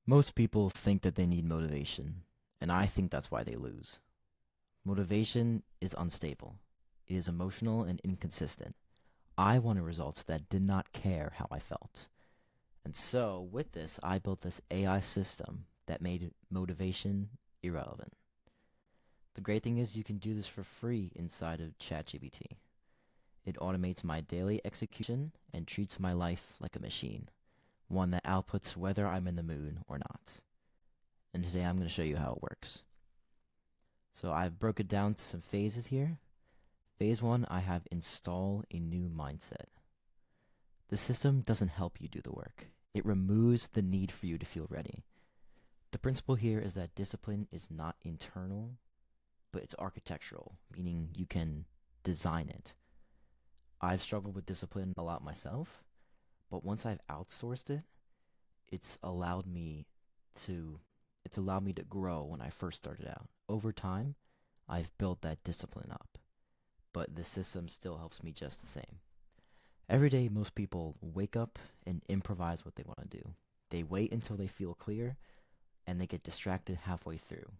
Most people think that they need motivation, and I think that's why they lose. Motivation is unstable. It is emotional and inconsistent. I wanted results that did not care how I felt. And so, with this, I built this AI system that made motivation irrelevant. The great thing is you can do this for free inside of ChatGPT. It automates my daily execution and treats my life like a machine, one that outputs whether I'm in the mood or not. And today I'm going to show you how it works. So I've broke it down to some phases here. Phase 1, I have install a new mindset. The system doesn't help you do the work. It removes the need for you to feel ready. The principle here is that discipline is not internal, but it's architectural, meaning you can design it. I've struggled with discipline a lot myself, but once I've outsourced it, it's allowed me to it's allowed me to grow when I first started out. Over time, I've built that discipline up, but the system still helps me just the same. Every day, most people wake up and improvise what they want to do. They wait until they feel clear and they get distracted halfway through.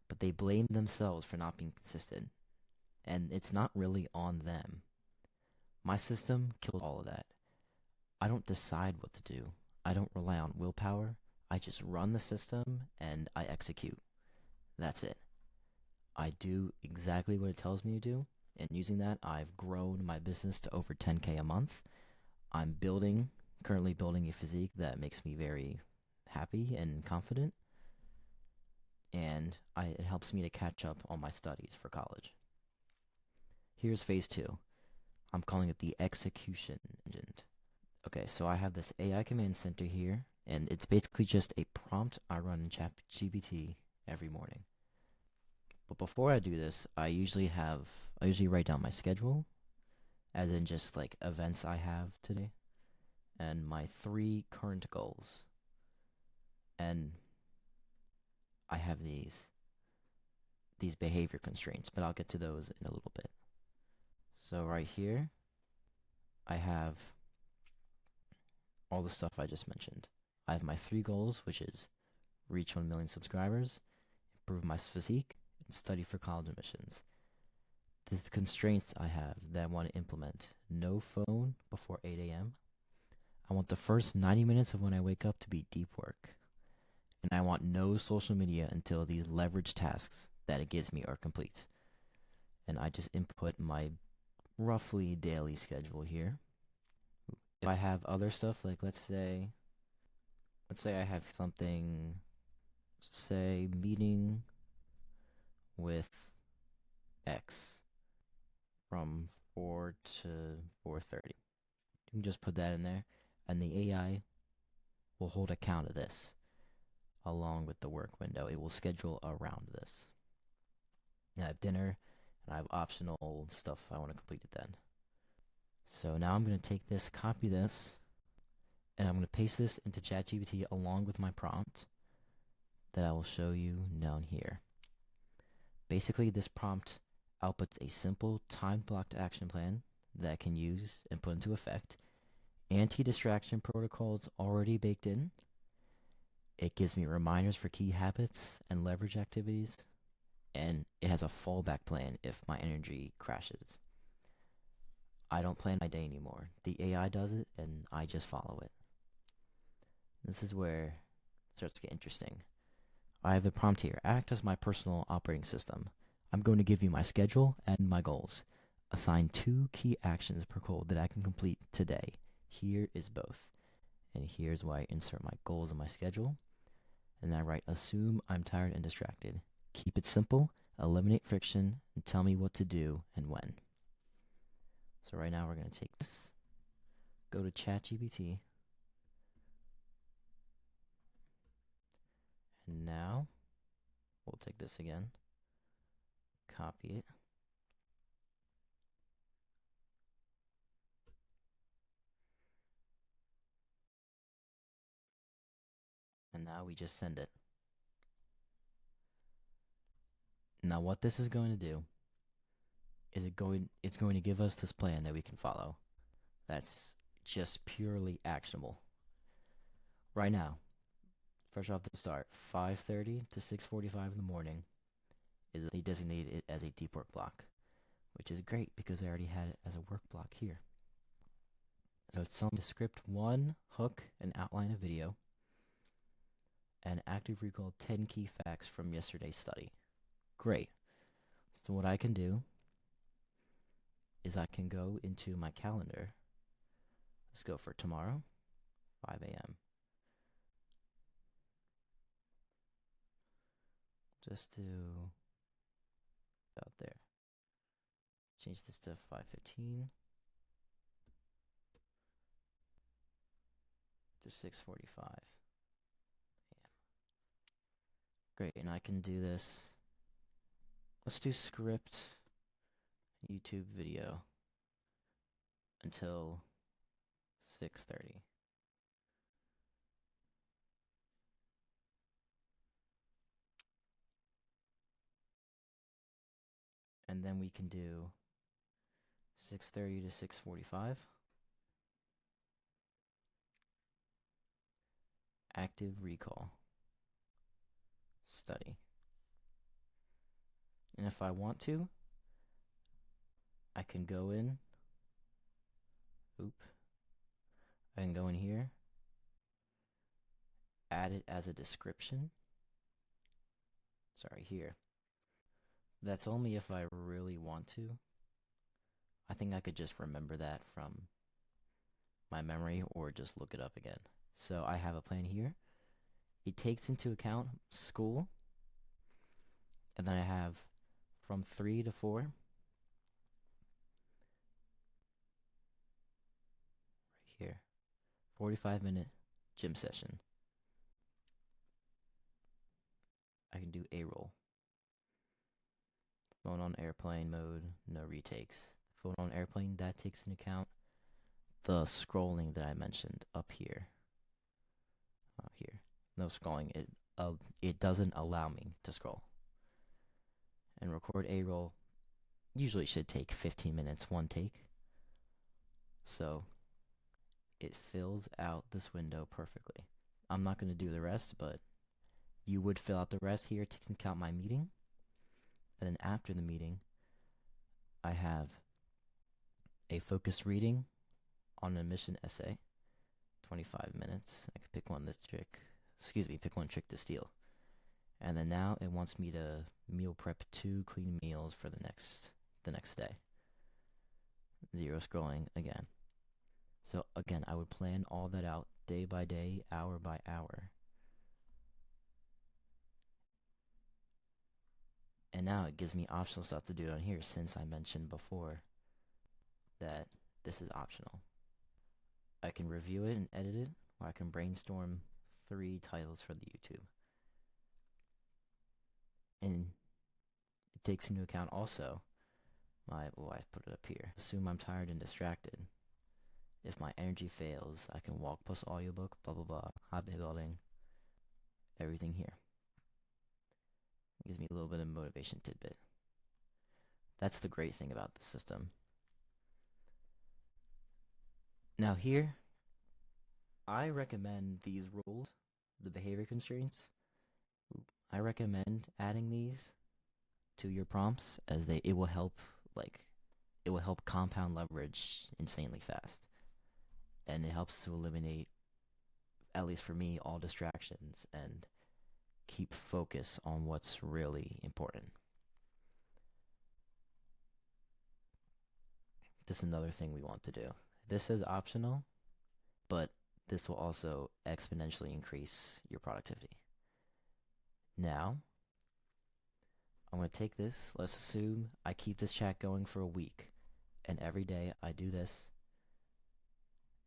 But they blame themselves for not being consistent, and it's not really on them. My system kills all of that. I don't decide what to do. I don't rely on willpower. I just run the system and I execute. That's it. I do exactly what it tells me to do, and using that, I've grown my business to over 10K a month. I'm currently building a physique that makes me very happy and confident, and it helps me to catch up on my studies for college. Here's phase 2. I'm calling it the execution engine. Okay, so I have this AI command center here, and it's basically just a prompt I run in ChatGPT every morning. But before I do this, I usually write down my schedule, as in just like events I have today, and my 3 current goals. And I have these behavior constraints, but I'll get to those in a little bit. So right here, I have all the stuff I just mentioned. I have my 3 goals, which is reach 1 million subscribers, improve my physique, and study for college admissions. There's the constraints I have that I want to implement. No phone before 8 a.m. I want the first 90 minutes of when I wake up to be deep work. And I want no social media until these leverage tasks that it gives me are complete. And I just input my roughly daily schedule here. If I have other stuff, like let's say I have something, say meeting with X from 4 to 4:30. You can just put that in there, and the AI will hold account of this along with the work window. It will schedule around this. And I have dinner, and I have optional stuff I want to complete it then. So now I'm going to take this, copy this, and I'm going to paste this into ChatGPT along with my prompt that I will show you down here. Basically, this prompt outputs a simple time-blocked action plan that I can use and put into effect. Anti-distraction protocols already baked in. It gives me reminders for key habits and leverage activities, and it has a fallback plan if my energy crashes. I don't plan my day anymore. The AI does it, and I just follow it. This is where it starts to get interesting. I have a prompt here. Act as my personal operating system. I'm going to give you my schedule and my goals. Assign 2 key actions per goal that I can complete today. Here is both. And here's where I insert my goals in my schedule. And I write, assume I'm tired and distracted. Keep it simple, eliminate friction, and tell me what to do and when. So right now we're going to take this, go to ChatGPT, and now we'll take this again, copy it, and now we just send it. Now what this is going to do is it's going to give us this plan that we can follow. That's just purely actionable. Right now, Fresh off the start, 5:30 to 6:45 in the morning is they designated it as a deep work block, which is great because I already had it as a work block here. So it's telling me to script one hook and outline a video and active recall 10 key facts from yesterday's study. Great. So what I can do is I can go into my calendar. Let's go for tomorrow, 5 a.m. Just to out there. Change this to 5:15 to 6:45 a.m. Great, and I can do this. Let's do script YouTube video until 6:30. And then we can do 6:30 to 6:45. Active recall study. And if I want to, I can go in. I can go in here, add it as a description. Sorry, here. That's only if I really want to. I think I could just remember that from my memory or just look it up again. So I have a plan here. It takes into account school. And then I have from 3 to 4. Right here. 45-minute gym session. I can do A-roll. Phone on airplane mode, no retakes. Phone on airplane, that takes into account the scrolling that I mentioned up here. Here. No scrolling. It doesn't allow me to scroll. And record A-roll usually should take 15 minutes, one take. So it fills out this window perfectly. I'm not going to do the rest, but you would fill out the rest here to count my meeting. And then after the meeting, I have a focused reading on an admission essay, 25 minutes. I could pick one trick to steal. And then now it wants me to meal prep 2 clean meals for the next day. 0 scrolling again. So again, I would plan all that out day by day, hour by hour. And now it gives me optional stuff to do down here since I mentioned before that this is optional. I can review it and edit it, or I can brainstorm 3 titles for the YouTube. And it takes into account also I put it up here. Assume I'm tired and distracted. If my energy fails, I can walk plus audiobook, blah blah blah, hobby building, everything here. It gives me a little bit of motivation tidbit. That's the great thing about the system. Now here, I recommend these rules, the behavior constraints. I recommend adding these to your prompts as it will help compound leverage insanely fast. And it helps to eliminate, at least for me, all distractions and keep focus on what's really important. This is another thing we want to do. This is optional, but this will also exponentially increase your productivity. Now, I'm going to take this. Let's assume I keep this chat going for a week, and every day I do this,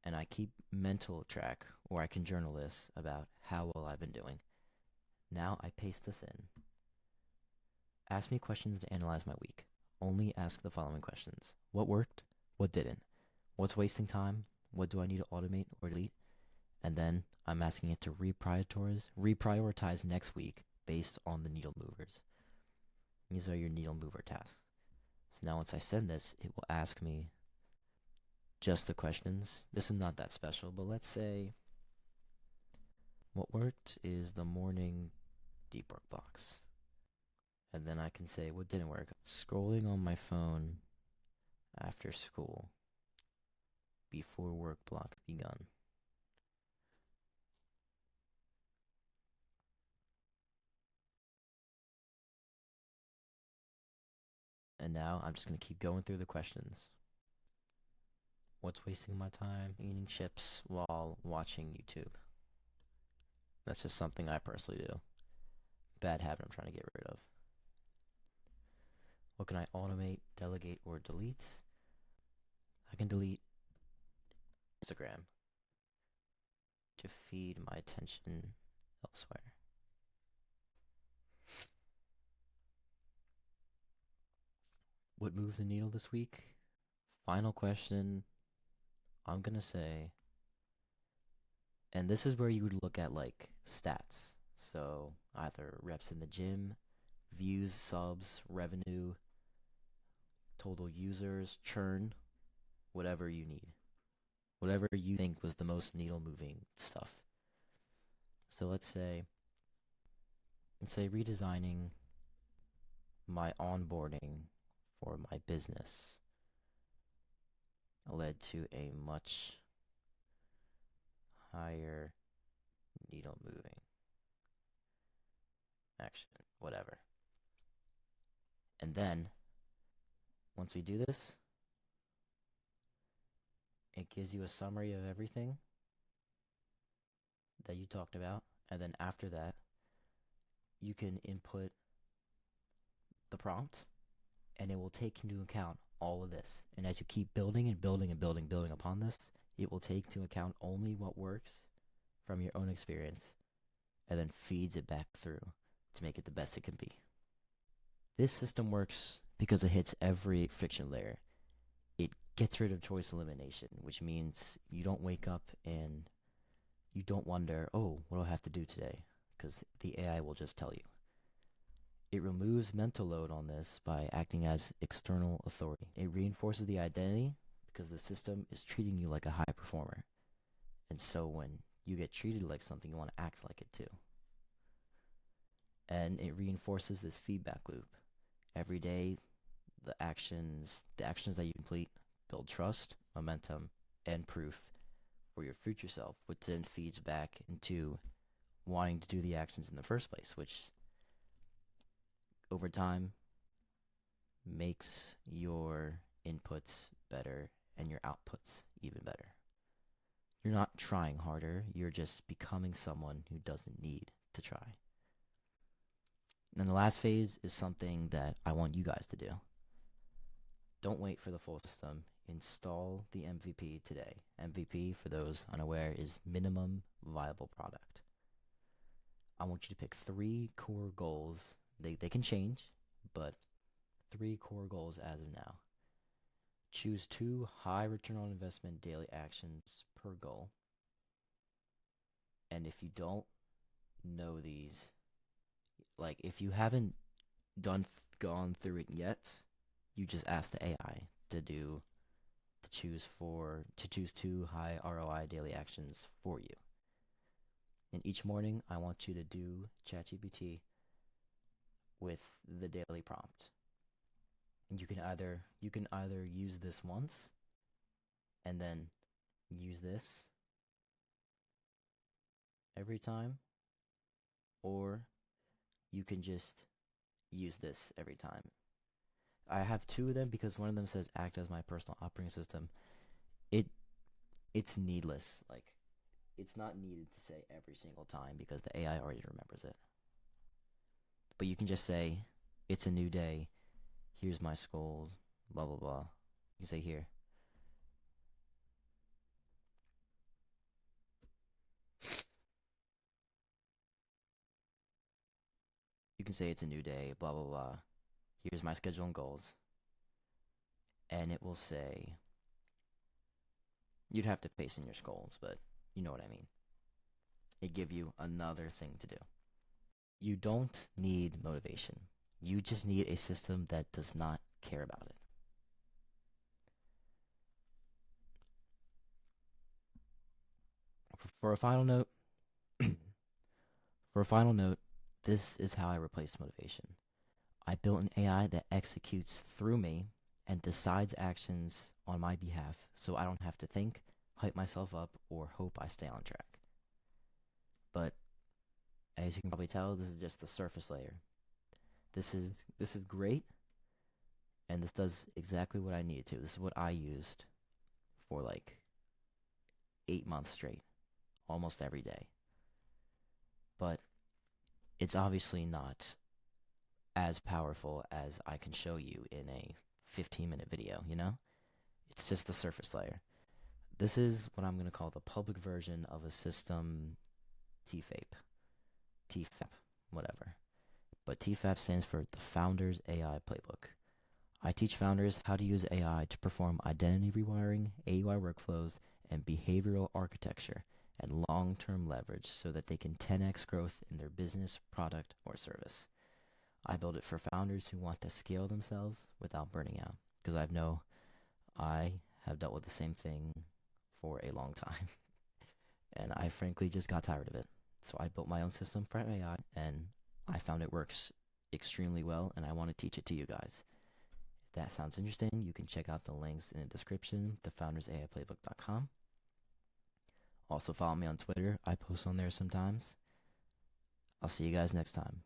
and I keep mental track, or I can journal this about how well I've been doing. Now I paste this in. Ask me questions to analyze my week. Only ask the following questions. What worked? What didn't? What's wasting time? What do I need to automate or delete? And then I'm asking it to reprioritize next week based on the needle movers. These are your needle mover tasks. So now once I send this, it will ask me just the questions. This is not that special, but let's say, What worked is the morning deep work blocks. And then I can say what didn't work. Scrolling on my phone after school before work block begun. And now I'm just going to keep going through the questions. What's wasting my time? Eating chips while watching YouTube. That's just something I personally do. Bad habit I'm trying to get rid of. What can I automate, delegate, or delete? I can delete Instagram to feed my attention elsewhere. What moved the needle this week? Final question. I'm gonna say, and this is where you would look at like stats. So either reps in the gym, views, subs, revenue, total users, churn, whatever you need. Whatever you think was the most needle moving stuff. So let's say redesigning my onboarding for my business led to a much higher needle moving action, whatever. And then once we do this, it gives you a summary of everything that you talked about. And then after that, you can input the prompt and it will take into account all of this. And as you keep building and building and building upon this, it will take into account only what works from your own experience and then feeds it back through to make it the best it can be. This system works because it hits every friction layer. It gets rid of choice elimination, which means you don't wake up and you don't wonder, oh, what do I have to do today? Because the AI will just tell you. It removes mental load on this by acting as external authority. It reinforces the identity because the system is treating you like a high performer. And so when you get treated like something, you want to act like it too. And it reinforces this feedback loop. Every day, the actions that you complete build trust, momentum, and proof for your future self, which then feeds back into wanting to do the actions in the first place, which over time makes your inputs better and your outputs even better. You're not trying harder, you're just becoming someone who doesn't need to try. And the last phase is something that I want you guys to do. Don't wait for the full system. Install the MVP today. MVP, for those unaware, is minimum viable product. I want you to pick 3 core goals. They can change, but 3 core goals as of now. Choose 2 high return on investment daily actions per goal. And if you don't know these, like if you haven't gone through it yet, you just ask the AI to choose 2 high ROI daily actions for you. And each morning, I want you to do ChatGPT with the daily prompt. And you can either use this once and then use this every time, or you can just use this every time. I have 2 of them because one of them says act as my personal operating system. It's needless. Like, it's not needed to say every single time because the AI already remembers it. But you can just say, it's a new day, here's my goals, blah, blah, blah. You can say here. You can say it's a new day, blah, blah, blah. Here's my schedule and goals. And it will say, you'd have to paste in your goals, but you know what I mean. It give you another thing to do. You don't need motivation. You just need a system that does not care about it. For a final note, For a final note, this is how I replaced motivation. I built an AI that executes through me and decides actions on my behalf so I don't have to think, hype myself up, or hope I stay on track. But as you can probably tell, this is just the surface layer. This is great, and this does exactly what I needed to. This is what I used for like 8 months straight, almost every day. But it's obviously not as powerful as I can show you in a 15-minute video, you know? It's just the surface layer. This is what I'm going to call the public version of a system TFAP, TFAP, whatever. But TFAP stands for the Founders AI Playbook. I teach founders how to use AI to perform identity rewiring, AUI workflows, and behavioral architecture and long-term leverage so that they can 10x growth in their business, product, or service. I build it for founders who want to scale themselves without burning out, because I have dealt with the same thing for a long time, and I frankly just got tired of it. So I built my own system for AI, and I found it works extremely well, and I want to teach it to you guys. If that sounds interesting, you can check out the links in the description, thefoundersAIplaybook.com. Also follow me on Twitter. I post on there sometimes. I'll see you guys next time.